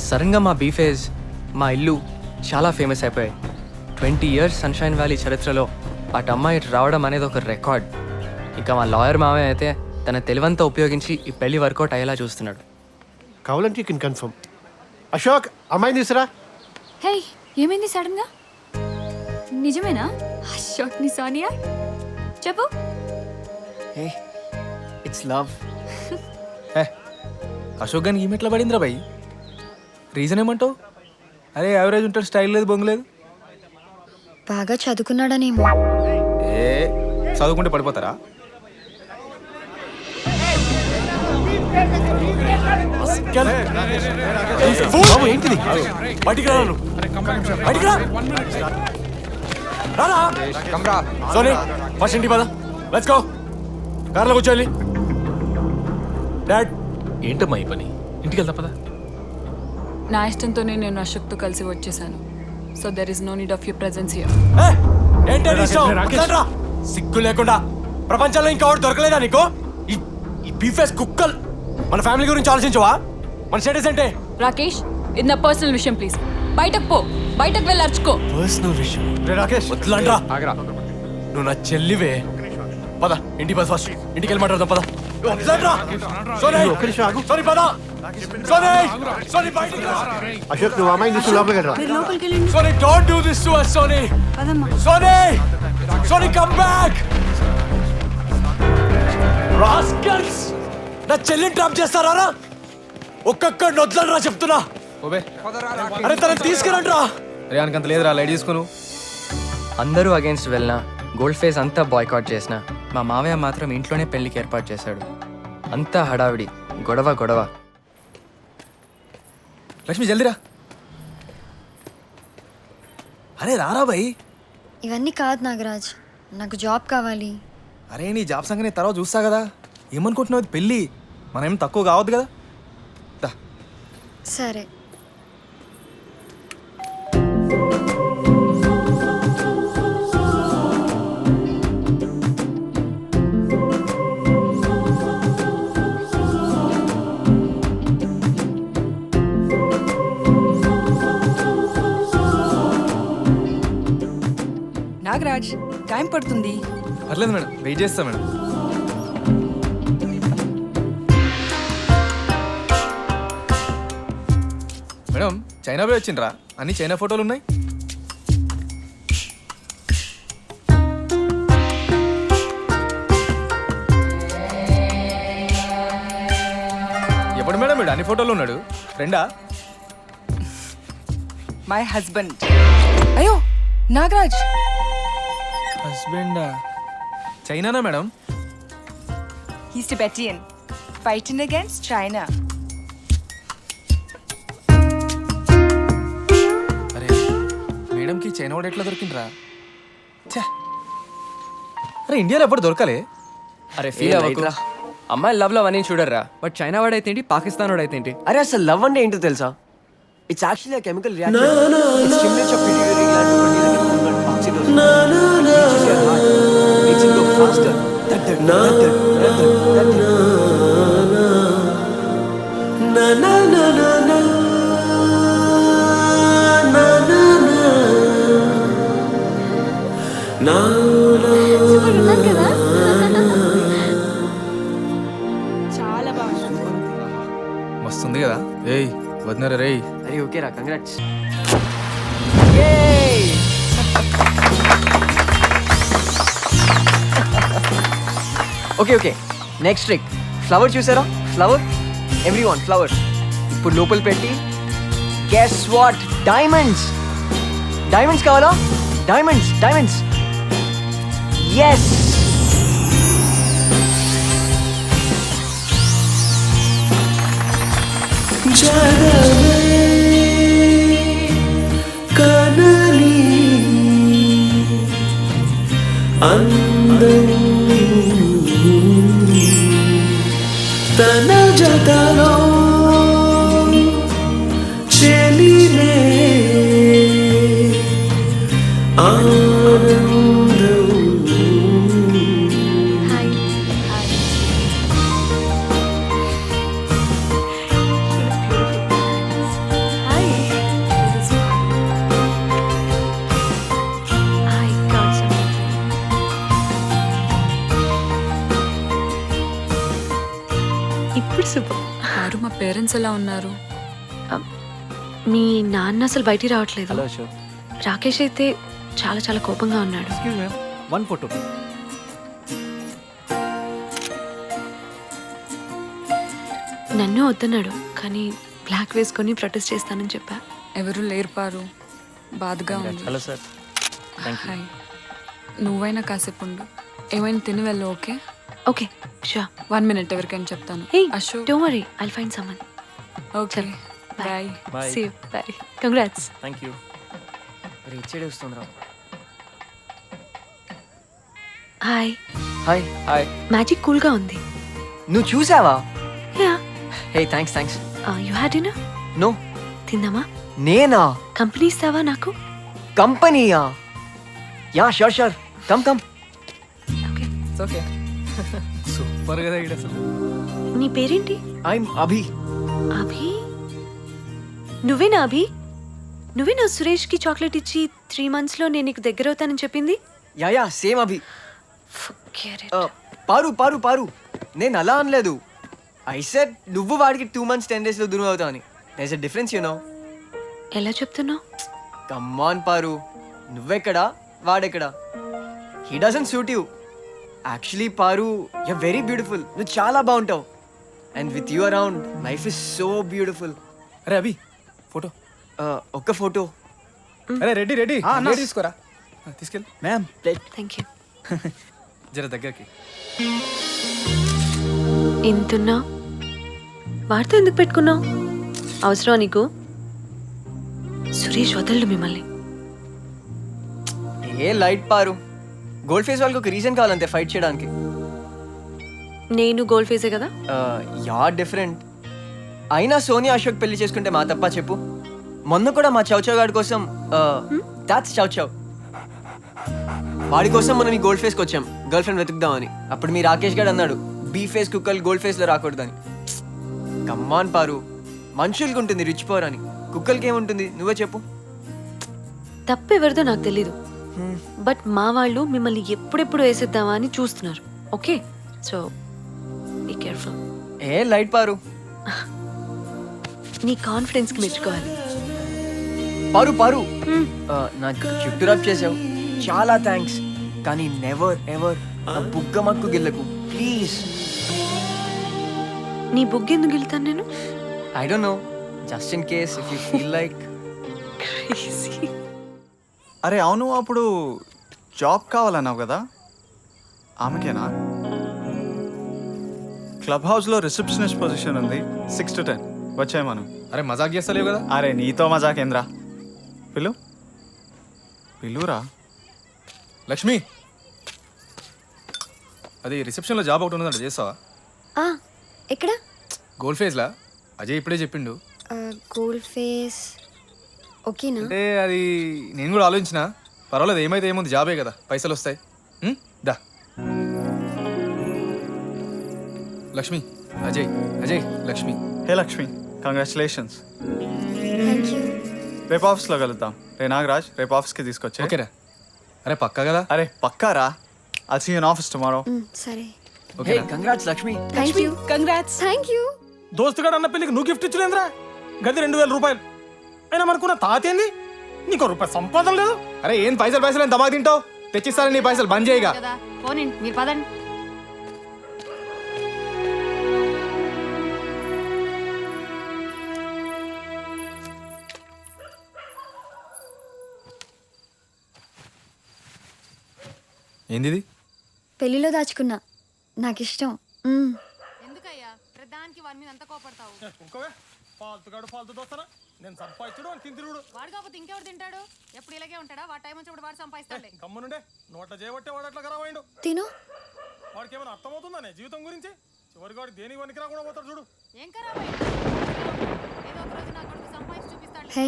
సడన్గా మా బీఫేజ్ మా ఇల్లు చాలా ఫేమస్ అయిపోయాయి. 20 years సన్షైన్ వ్యాలీ చరిత్రలో అటు అమ్మాయి రావడం అనేది ఒక రికార్డ్. ఇంకా మా లాయర్ మావయ్య అయితే తన తెలివంతా ఉపయోగించి ఈ పెళ్లి వర్కౌట్ అయ్యేలా చూస్తున్నాడు. కావాలంటే యూ కెన్ కన్ఫర్మ్. అశోక్, అమ్మాయిని తీసురా. హే, ఏమైంది సడన్ గా? నిజమేనా? అశోక్ ని సోనియా చెప్పు. హే, ఇట్స్ లవ్. అశోక్ గానికి ఈమెట్లా పడిందిరా భయ్? రీజన్ ఏమంటావు? అరే యావరేజ్ ఉంటాడు, స్టైల్ లేదు, బొంగు బాగా చదువుకున్నాడనేమో. ఏ చదువుకుంటే పడిపోతారా? బాబు ఏంటిది? బయటికి రాను, బయటికి రా. సోనీ ఫస్ట్ ఇంటి పద, లెట్స్ గో. కార్లో కూర్చోవాలి. డాడ్ ఏంటమ్మా ఈ పని? ఇంటికి వెళ్తా పదా. నా ఇష్టంతోనే నేను అశోక్తో కలిసి వచ్చేసాను. So there is no need of your presence here. ఏంటంటే ఇష్టం? సిగ్గు లేకుండా ప్రపంచంలో ఇంకా ఒకటి దొరకలేదా నీకు? ఈ బీఫేస్ కుక్కల్ మన ఫ్యామిలీ గురించి ఆలోచించవా? మన స్టేటస్ అంటే? రాకేష్, ఇది నా పర్సనల్ విషయం, ప్లీజ్ బయటకు పో, బయటకు వెళ్ళి అర్చుకో. పర్సనల్ విషయం రాకేష్ వద్దులంట్రా. నువ్వు నా చెల్లివే. పద ఇంటికి పద, ఫస్ట్ ఇంటికి వెళ్ళి మాట్లాడదాం పద. అశోక్, నువ్వు అమ్మాయిని తీసుకుని లోపలికి రా. Sonny, don't do this to us, Sonny. Sonny! Sonny, come back! Rascals! నా చెల్లిని ట్రాప్ చేస్తారా? ఒక్కొక్క నొద్దులరా చెప్తున్నా. అరే తనని తీసుకురండి రా. అరే అంత లేదురా, లైట్ తీసుకును. అందరూ అగేన్స్ట్ వెళ్ళినా, గోల్డ్ ఫేస్ అంతా బాయ్కాట్ చేసిన మా మావయ్య మాత్రం ఇంట్లోనే పెళ్లికి ఏర్పాటు చేశాడు. అంతా హడావిడి, గొడవ గొడవ. లక్ష్మి జల్దిరా. అరే రారా భయ్. ఇవన్నీ కాదు నాగరాజ్, నాకు జాబ్ కావాలి. అరే నీ జాబ్ సంగతి తర్వాత చూస్తా కదా. ఏమనుకుంటున్నావు? ఇది పెళ్ళి, మనం ఏం తక్కువ కావద్దు కదా. సరే. నాగరాజ్, టైం పడుతుంది. పర్లేదు మేడం, వెయిట్ చేస్తా మేడం. మేడం చైనా పోయి వచ్చిండ్రా? అన్ని చైనా ఫోటోలు ఉన్నాయి. ఎప్పుడు మేడం వీడు అన్ని ఫోటోలు ఉన్నాడు? ఫ్రెండా? My husband. అయ్యో నాగరాజ్, హస్బెండా? చైనానా madam? He's Tibetan, fighting against China. అరే మేడంకి చైనా వాడు ఎట్లా దొరికిండ్రా? అరే ఇండియాలో ఎప్పుడు దొరకలే. అరే ఫీల్ అవ్వకు, అమ్మాయి లవ్ లవ్ అని చూడర్రా. బట్ చైనా వాడైతే ఏంటి, పాకిస్తాన్ వాడైతే ఏంటి? అరే అసలు లవ్ అంటే ఏంటో తెలుసా? It's actually chemical reaction. It's stimulates your pituitary gland to produce oxytocin. Reaches your heart. Makes it go faster. చాలా బాగుంది. మస్తుంది కదా. ఏయ్ వదినరా రేయ్. అరే ఓకేరా, congrats. Okay okay, next trick. Flower చూసారా? Flower, everyone flower. ఇప్పుడు లోపల పెట్టి గెస్ వాట్? డైమండ్స్. డైమండ్స్ కావాలా? Diamonds, diamonds. ఎస్. తన జతలో చెలినే ఆనందం. హాయ్. హాయ్. పేరెంట్స్ ఎలా ఉన్నారు? మీ నాన్న అసలు బయటికి రావట్లేదు. హలో అశోక్. రాకేష్ అయితే చాలా చాలా కోపంగా ఉన్నాడు. Excuse ma'am, 1 photo. నన్ను వద్దన్నాడు, కానీ బ్లాక్ వేసుకొని ప్రొటెస్ట్ చేస్తానని చెప్పా. ఎవరు లేరు పారు, బాధగా ఉంది. Hello sir. హాయ్. నువ్వైనా కాసేపు ఉండు, ఏమైనా తిని వెళ్ళు. Okay okay sure. 1 మినిట్, ఎవరికైనా చెప్తాను. Hey Ashok. Don't worry, I'll find someone. Okay bye. Bye. See you. Bye. Congrats. Thank you. Reach వస్తుందిరా. Hi. Hi. Hi. Magic cool గా ఉంది. నువ్వు చూసావా? Yeah. Hey thanks. You had dinner? No. తిందామా? నేనా? Company ఇస్తావా నాకు? కంపెనీయా? Yeah sure. Come. Okay. Okay. Super కదా ఇక్కడ అసలు. నీ పేరేంటి? ఐమ్ అభి. అభి? నువ్వేనా అభి? నువ్వేనా సురేష్కి చాక్లెట్ ఇచ్చి 3 months లో నేను నీకు దగ్గర అవుతానని చెప్పింది? Yeah same Abhi. Forget it. పారు నేను అలా అనలేదు. ఐ సెడ్ నువ్వు వాడికి 2 months 10 days లో దూరం అవుతావు అని. There is a difference you know. ఎలా చెప్తున్నావు? కమ్ ఆన్ పారు, నువ్వెక్కడా వాడెక్కడా? He doesn't suit you. Actually Paru, you are very beautiful. నువ్వు చాలా బాగుంటావు. And with you around life is so beautiful. అరే అభి, ఫోటో. ఒక్క ఫోటో. అరే రెడీ తీసుకోరా. తీసుకెళ్ళి మ్యామ్. Thank you. జర దగ్గరికి. ఎంతున్నా వాడితో ఎందుకు పెట్టుకున్నావు? అవసరం నీకు? సురేష్ వదలడు మిమ్మల్ని. ఏ లైట్ పారు, గోల్డ్ ఫేస్ వాళ్ళకి ఒక రీజన్ కావాలంతే ఫైట్ చేయడానికి. నేను గోల్డ్ ఫేసే కదా. Yeah different. అయినా సోనియా అశోక్ పెళ్లి చేసుకుంటే మా తప్ప చెప్పు? మొన్న కూడా మా చౌచౌ గాడి కోసం, దాట్స్ చౌచౌ, వాడి కోసం మనం ఈ గోల్డ్ ఫేస్కి వచ్చాం గర్ల్ ఫ్రెండ్ వెతుకుదామని. అప్పుడు మీ రాకేష్ గారు అన్నాడు బీ ఫేస్ కుక్కలు గోల్డ్ ఫేస్లో రాకూడదని. కమ్మాన్ పారు, మనుషులకి ఉంటుంది రిచ్ పవర్ అని, కుక్కలకి ఏముంటుంది నువ్వే చెప్పు. తప్పు ఎవరిదో నాకు తెలీదు, బట్ మా వాళ్ళు మిమ్మల్ని ఎప్పుడెప్పుడు వేసేద్దామా అని చూస్తున్నారు. Okay, so be careful. ఏ లైట్ పారు. నీ కాన్ఫిడెన్స్కి మెచ్చుకోవాలి. పారు నా చుట్టూ రబ్ చేసావు, చాలా థ్యాంక్స్. కానీ నెవర్ ఎవర్ నా బుగ్గ మక్కు గిల్లకు ప్లీజ్. నీ బుగ్గెందుకు వెళ్తాను నేను? I don't know, just in case if you feel like. అరే అవును, అప్పుడు జాబ్ కావాలన్నావు కదా, ఆమెకేనా? క్లబ్ హౌస్లో రిసెప్షనిస్ట్ పొజిషన్ ఉంది, 6 to 10 వచ్చాయి మనం. అరే మజాక్ చేస్తలేవు కదా. అరే నీతో మజాకేంద్రా, పిలురా. లక్ష్మి, అది రిసెప్షన్లో జాబ్ ఒకటి ఉందంట, చేస్తావా? ఎక్కడ? గోల్డ్ ఫేస్లా అజయ్ ఇప్పుడే చెప్పిండు. గోల్డ్ ఫేస్ ఓకేనా? అంటే అది నేను కూడా ఆలోచించిన. పర్వాలేదు, ఏమైతే ఏముంది, జాబే కదా, పైసలు వస్తాయి. దా లక్ష్మి. అజయ్ లక్ష్మి. హే లక్ష్మి, కంగ్రాచులేషన్స్. Thank you. రేపు ఆఫీస్లో కలుద్దాం. రే నాగరాజ్, రేపు ఆఫీస్కి తీసుకొచ్చే. ఓకేరా? అరే పక్కా కదా? అరే పక్కారా. I'll see you in office tomorrow. సరే. Hey congrats Lakshmi. Thank you. Congrats. Thank you. దోస్తుగాడు అన్న పెళ్ళికి నువ్వు గిఫ్ట్ ఇచ్చలేదురా? గది 2000 రూపాయలు అయినా మనకున్న తాతేంది, నీకు రూపాయి సంపాదన లేదు. అరే ఏం పైసలు ఏం దమాగా తింటావు? తెచ్చిస్తారని నీ పైసలు బంద్ చేయగా. మీరు పదండి. ఏంది? పెళ్లిలో దాచుకున్నా, నాకు ఇష్టం. ఎందుకయ్యా ప్రధానికి వాడి మీద అంత కోపడతావు? ఫాల్తు దోస్తానా? నేను సంపాదించడు అని తింటుడు. వాడు కాకపోతే ఇంకెవరు తింటాడు? ఎప్పుడు ఇలాగే ఉంటాడా? వాడు టైం వచ్చినప్పుడు వాడు సంపాదిస్తాడులే. గమ్మునుండే, నోట్ల చేయబట్టే వాడు అట్లా ఖరాబ్ అయిండు. తిను. వాడికి ఏమైనా అర్థమవుతుందనే జీవితం గురించి? చివరికి వాడు దేనికి వనికి రాకుండా పోతాడు చూడు. ఏం ఖరాబ్ అయ్యింది? ఏదో ఒక రోజు నా కొడుకు సంపాదించి చూపిస్తాడు. హే,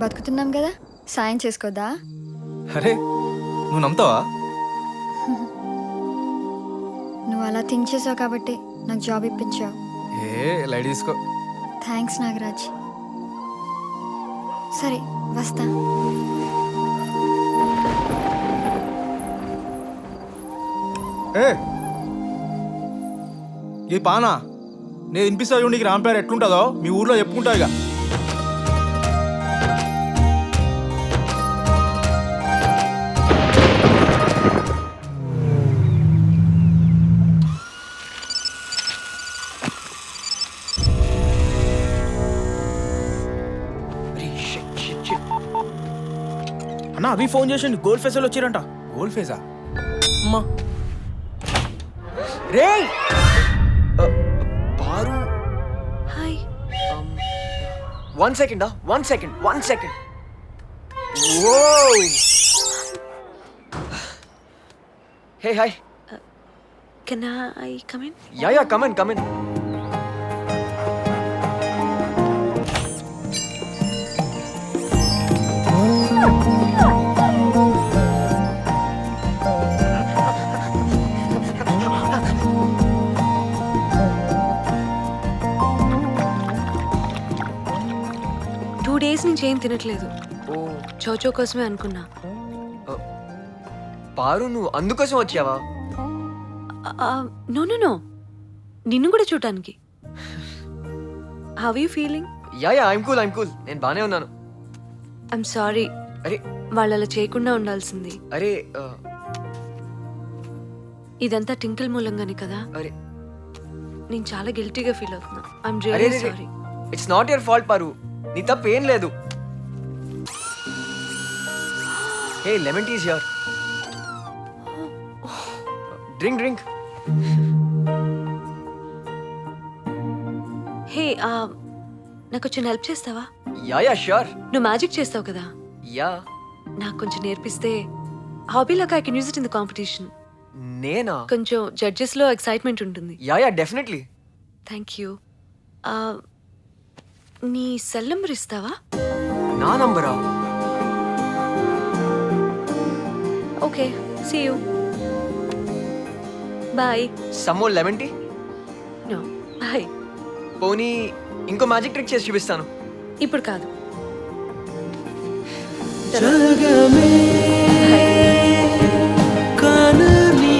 బతుకుతున్నాం కదా, సాయం చేసుకోద్దా? అరే నువ్వు నమ్ముతావా? నువ్వు అలా థింక్ చేసావు కాబట్టి నాకు జాబ్ ఇప్పించావు. ఏ లైట్ తీసుకో. థ్యాంక్స్ నాగరాజ్. సరే వస్తా. ఏ ఈ పానా నేను వినిపిస్తా చూడు నీకు రామ్ పేరు ఎట్లుంటుందో మీ ఊర్లో చెప్పుకుంటా ఇక. అన్న అవి ఫోన్ చేసిండు, గోల్డ్ ఫేస్ వాళ్ళు వచ్చిరంట. గోల్డ్ ఫేసా? అమ్మా రే Paru. Hi. One second. Hey hi. Can I come in? Yeah come in. Two days నుంచి ఏం తినట్లేదు. ఓ చోచో కోసమే అనుకున్నా. పారు, నువ్వు అందుకోసం వచ్చావా? నో నో నో, నిన్ను కూడా చూడటానికి. How you feeling? Yeah I'm cool. నేను బానే ఉన్నాను. ఐమ్ సారీ, అరే వాళ్ళు అలా చేయకుండా ఉండాల్సింది. అరే ఇదంతా టింకిల్ మూలంగానే కదా. అరే నేను చాలా గిల్టీగా ఫీల్ అవుతున్నా. ఐమ్ అరే really sorry. It's not your fault Paru, నీ తప్పు ఏం లేదు. Hey lemon tea is here. Drink. Hey, నాకు కొంచెం హెల్ప్ చేస్తావా? Yeah sure. నువ్వు మ్యాజిక్ చేస్తావు కదా, యా. నాకు కొంచెం నేర్పిస్తే హాబీలాగా I can use it in the competition. నేనా? కొంచెం జడ్జెస్ లో ఎక్సైట్మెంట్ ఉంటుంది. Yeah definitely. Thank you. నీ సెల్ నెంబర్ ఇస్తావా? నా నంబరా? Okay, see you. Bye. Some more lemon tea? No, bye. పోనీ ఇంకో మ్యాజిక్ ట్రిక్ చేసి చూపిస్తాను. ఇప్పుడు కాదు. జగమే కనని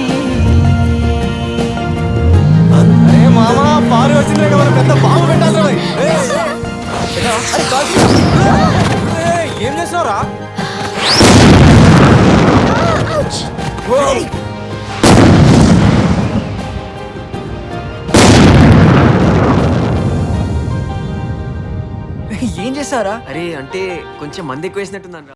అరే మామా, పారు వచ్చిందే కదా, పెద్ద బాంబు పెట్టాలి రా. ఏం చేస్తున్నావురా? ఏం చేస్తారా? అరే అంటే కొంచెం మంది ఎక్కువ వేసినట్టుందన్న.